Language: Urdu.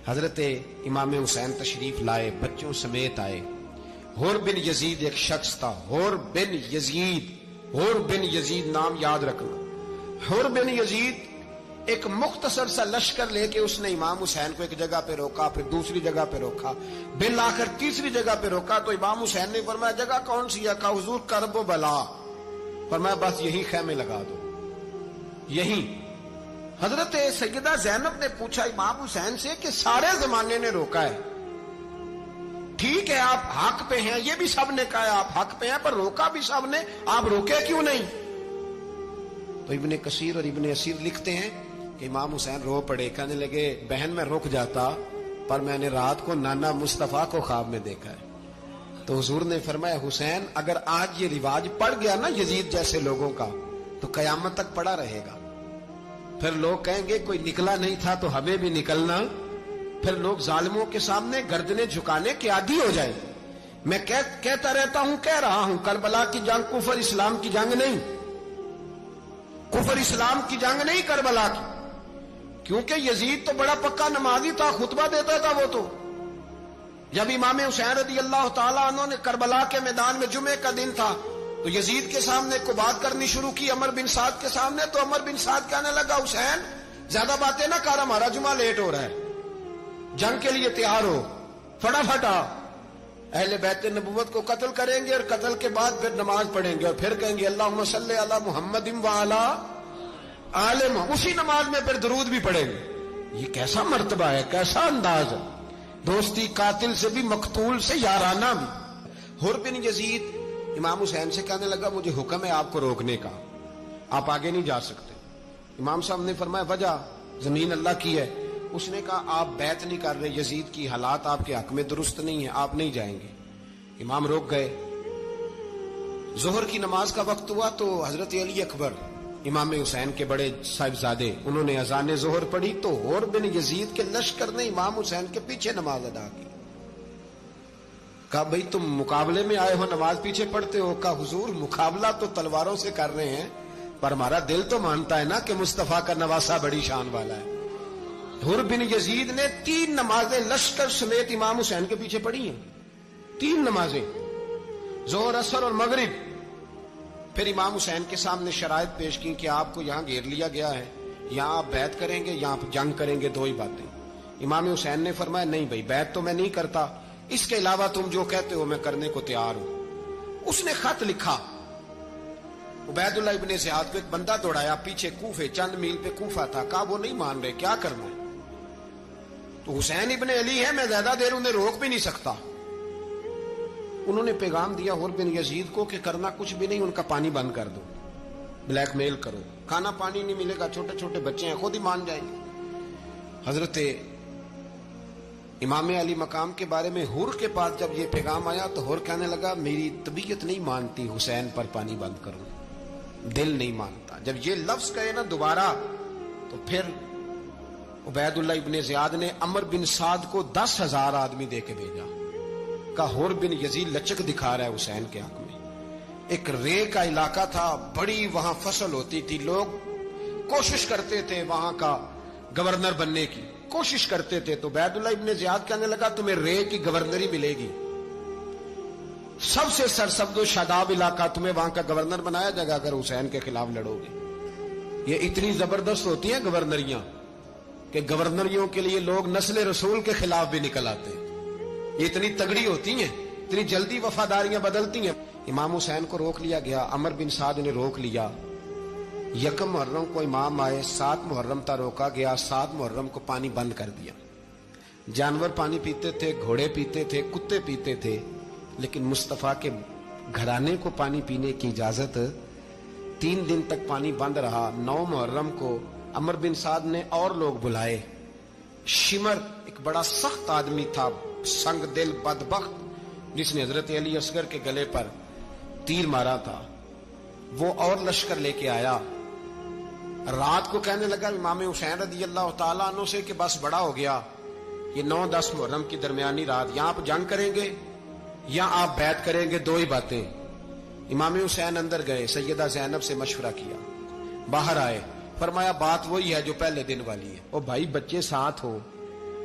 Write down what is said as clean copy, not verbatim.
حضرت امام حسین تشریف لائے، بچوں سمیت آئے۔ حر بن یزید ایک شخص تھا، حر بن یزید، حر بن یزید نام یاد رکھنا۔ حر بن یزید ایک مختصر سا لشکر لے کے اس نے امام حسین کو ایک جگہ پہ روکا، پھر دوسری جگہ پہ روکا، بالآخر تیسری جگہ پہ روکا تو امام حسین نے فرمایا جگہ کون سی ہے؟ کہا حضور کرب و بلا۔ فرمایا بس یہی خیمے لگا دو، یہی۔ حضرت سیدہ زینب نے پوچھا امام حسین سے کہ سارے زمانے نے روکا ہے، ٹھیک ہے آپ حق پہ ہیں، یہ بھی سب نے کہا ہے آپ حق پہ ہیں، پر روکا بھی سب نے، آپ روکے کیوں نہیں؟ تو ابن کثیر اور ابن اسیر لکھتے ہیں کہ امام حسین رو پڑے، کہنے لگے بہن میں رک جاتا پر میں نے رات کو نانا مصطفیٰ کو خواب میں دیکھا ہے۔ تو حضور نے فرمایا حسین اگر آج یہ رواج پڑ گیا نا یزید جیسے لوگوں کا تو قیامت تک پڑا رہے گا، پھر لوگ کہیں گے کوئی نکلا نہیں تھا تو ہمیں بھی نکلنا، پھر لوگ ظالموں کے سامنے گردنیں جھکانے کے عادی ہو جائیں۔ میں کہتا رہتا ہوں، کہہ رہا ہوں، کربلا کی جنگ کفر اسلام کی جنگ نہیں، کفر اسلام کی جنگ نہیں کربلا کی، کیونکہ یزید تو بڑا پکا نمازی تھا، خطبہ دیتا تھا وہ تو۔ جب امام حسین رضی اللہ تعالیٰ عنہ نے کربلا کے میدان میں جمعے کا دن تھا تو یزید کے سامنے کو بات کرنی شروع کی، عمر بن سعد کے سامنے، تو عمر بن سعد کہنے لگا حسین زیادہ باتیں نہ کر، ہمارا جمعہ لیٹ ہو رہا ہے، جنگ کے لیے تیار ہو، فٹافٹ آ۔ اہل بیت نبوت کو قتل کریں گے اور قتل کے بعد پھر نماز پڑھیں گے اور پھر کہیں گے اللہم صلی علی محمد وعلی آل محمد، اسی نماز میں پھر درود بھی پڑھیں گے۔ یہ کیسا مرتبہ ہے، کیسا انداز ہے، دوستی قاتل سے بھی مقتول سے یارانہ بھی۔ حر بن یزید امام حسین سے کہنے لگا مجھے حکم ہے آپ کو روکنے کا، آپ آگے نہیں جا سکتے۔ امام صاحب نے فرمایا وجہ؟ زمین اللہ کی ہے۔ اس نے کہا آپ بیعت نہیں کر رہے، یزید کی حالات آپ کے حق میں درست نہیں ہیں، آپ نہیں جائیں گے۔ امام روک گئے۔ ظہر کی نماز کا وقت ہوا تو حضرت علی اکبر امام حسین کے بڑے صاحبزادے انہوں نے اذان ظہر پڑھی تو حر بن یزید کے لشکر نے امام حسین کے پیچھے نماز ادا کی۔ کہا بھئی تم مقابلے میں آئے ہو، نماز پیچھے پڑھتے ہو؟ کہا حضور مقابلہ تو تلواروں سے کر رہے ہیں پر ہمارا دل تو مانتا ہے نا کہ مصطفیٰ کا نواسہ بڑی شان والا ہے۔ حر بن یزید نے 3 نمازیں لشکر سمیت امام حسین کے پیچھے پڑھی ہیں، 3 نمازیں، ظہر اثر اور مغرب۔ پھر امام حسین کے سامنے شرائط پیش کی کہ آپ کو یہاں گھیر لیا گیا ہے، یہاں آپ بیعت کریں گے، یہاں جنگ کریں گے، 2 ہی باتیں۔ امام حسین نے فرمایا نہیں بھائی بیعت تو میں نہیں کرتا، اس کے علاوہ تم جو کہتے ہو میں کرنے کو تیار ہوں۔ اس نے خط لکھا، عبید اللہ ابن زیاد کو ایک بندہ دوڑایا پیچھے کوفے، چند میل پہ کوفہ تھا، کہا وہ نہیں مان رہے، کیا کرنا ہے؟ تو حسین ابن علی ہے، میں زیادہ دیر انہیں روک بھی نہیں سکتا۔ انہوں نے پیغام دیا حر بن یزید کو کہ کرنا کچھ بھی نہیں، ان کا پانی بند کر دو، بلیک میل کرو، کھانا پانی نہیں ملے گا، چھوٹے چھوٹے بچے ہیں، خود ہی مان جائیں گے۔ حضرت امام علی مقام کے بارے میں حر کے پاس جب یہ پیغام آیا تو حر کہنے لگا میری طبیعت نہیں مانتی حسین پر پانی بند کروں، دل نہیں مانتا۔ جب یہ لفظ کہے نا دوبارہ تو پھر عبید اللہ ابن زیاد نے عمر بن سعد کو 10,000 آدمی دے کے بھیجا، کہا حر بن یزید لچک دکھا رہا ہے حسین کے حق میں۔ ایک رے کا علاقہ تھا، بڑی وہاں فصل ہوتی تھی، لوگ کوشش کرتے تھے وہاں کا گورنر بننے کی، کوشش کرتے تھے۔ تو عبید اللہ ابن زیاد کہنے لگا تمہیں رے کی گورنری ملے گی، سب سے سرسبز و شاداب علاقہ، تمہیں وہاں کا گورنر بنایا جائے گا اگر حسین کے خلاف لڑو گے۔ یہ اتنی زبردست ہوتی ہیں گورنریاں کہ گورنریوں کے لیے لوگ نسل رسول کے خلاف بھی نکل آتے ہیں، یہ اتنی تگڑی ہوتی ہیں، اتنی جلدی وفاداریاں بدلتی ہیں۔ امام حسین کو روک لیا گیا، عمر بن سعد نے روک لیا۔ 1 محرم کو امام آئے، 7 محرم تا روکا گیا، 7 محرم کو پانی بند کر دیا۔ جانور پانی پیتے تھے، گھوڑے پیتے تھے، کتے پیتے تھے، لیکن مصطفیٰ کے گھرانے کو پانی پینے کی اجازت 3 دن تک پانی بند رہا۔ 9 محرم کو عمر بن سعد نے اور لوگ بلائے۔ شمر ایک بڑا سخت آدمی تھا، سنگ دل بدبخت، جس نے حضرت علی اصغر کے گلے پر تیر مارا تھا، وہ اور لشکر لے کے آیا۔ رات کو کہنے لگا امام حسین رضی اللہ تعالیٰ عنہ سے کہ بس بڑا ہو گیا، یہ 9-10 محرم کی درمیانی رات، یہاں آپ جنگ کریں گے یا آپ بیعت کریں گے، 2 ہی باتیں۔ امام حسین اندر گئے، سیدہ زینب سے مشورہ کیا، باہر آئے، فرمایا بات وہی ہے جو پہلے دن والی ہے۔ او بھائی بچے ساتھ ہو،